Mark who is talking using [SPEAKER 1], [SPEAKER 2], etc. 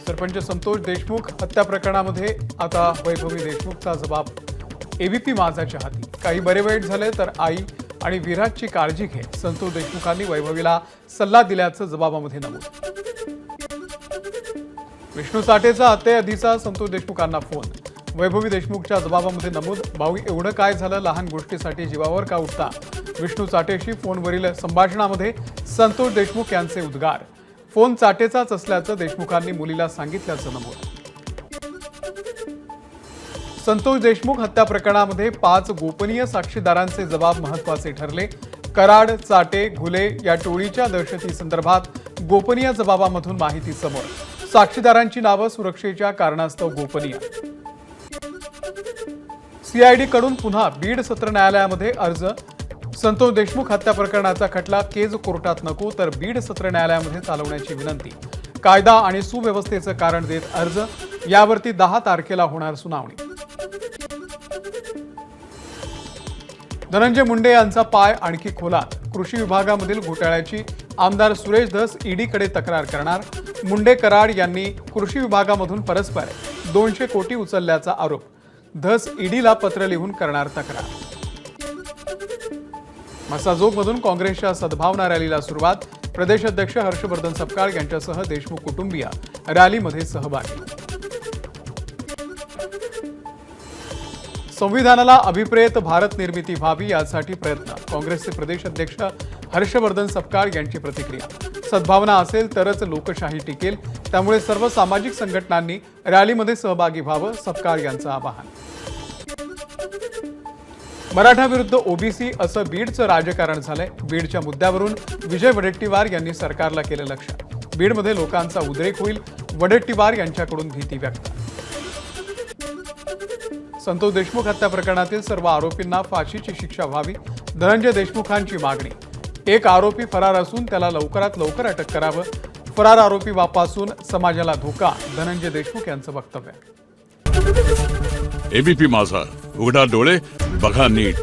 [SPEAKER 1] सरपंच संतोष देशमुख हत्या प्रकरणामध्ये आता वैभवी देशमुखचा जबाब एबीपी माझाच्या हाती. काही बरे वाईट झाले तर आई आणि विराजची काळजी घे, संतोष देशमुखांनी वैभवीला सल्ला दिल्याचं जबाबामध्ये नमूद. विष्णू साठेचा हत्येआधीचा संतोष देशमुखांना फोन. वैभवी देशमुखच्या जबाबामध्ये नमूद. भाऊ, एवढं काय झालं, लहान गोष्टीसाठी जीवावर का उठता? विष्णू चाटेशी फोनवरील संभाषणामध्ये संतोष देशमुख यांचे उद्गार. फोन चाटेचाच असल्याचं देशमुखांनी मुलीला सांगितल्याचं नमूद. संतोष देशमुख हत्या प्रकरणामध्ये 5 गोपनीय साक्षीदारांचे जबाब महत्त्वाचे ठरले. कराड, चाटे, घुले या टोळीच्या दहशती संदर्भात गोपनीय जबाबामधून माहिती समोर. साक्षीदारांची नावं सुरक्षेच्या कारणास्तव गोपनीय. सीआयडी कडून पुन्हा बीड सत्र न्यायालयामध्ये अर्ज. संतोष देशमुख हत्या प्रकरणाचा खटला केज कोर्टात नको तर बीड सत्र न्यायालयामध्ये चालवण्याची विनंती. कायदा आणि सुव्यवस्थेचं कारण देत अर्ज. यावरती 10 तारखेला होणार सुनावणी. धनंजय मुंडे यांचा पाय आणखी खोलात. कृषी विभागामधील घोटाळ्याची आमदार सुरेश धस ईडीकडे तक्रार करणार. मुंडे कराड यांनी कृषी विभागामधून परस्पर 200 कोटी उचलल्याचा आरोप. धस ईडीला पत्र लिहून करणार तक्रार. मसाजोगमधून काँग्रेसच्या सद्भावना रॅलीला सुरुवात. प्रदेश अध्यक्ष हर्षवर्धन सपकाळ यांच्यासह देशमुख कुटुंबीय रॅलीमध्ये सहभागी. संविधानाला अभिप्रेत भारत निर्मिती व्हावी यासाठी प्रयत्न. काँग्रेसचे प्रदेश अध्यक्ष हर्षवर्धन सपकाळ यांची प्रतिक्रिया. सद्भावना असेल तरच लोकशाही टिकेल, त्यामुळे सर्व सामाजिक संघटनांनी रॅलीमध्ये सहभागी व्हावं, सपकाळ यांचं आवाहन. मराठा विरुद्ध ओबीसी असं बीडचं राजकारण झालंय. बीडच्या मुद्द्यावरून विजय वडेट्टीवार यांनी सरकारला केलं लक्ष्य. बीडमध्ये लोकांचा उद्रेक होईल, वडेट्टीवार यांच्याकडून भीती व्यक्त. संतोष देशमुख हत्या प्रकरणातील सर्व आरोपींना फाशीची शिक्षा व्हावी, धनंजय देशमुखांची मागणी. एक आरोपी फरार असून त्याला लवकरात लवकर अटक करावं. फरार आरोपी वापासून समाजाला धोका, धनंजय देशमुख यांचं वक्तव्य.
[SPEAKER 2] एबीपी माझा, उघडा डोळे बघा नीट.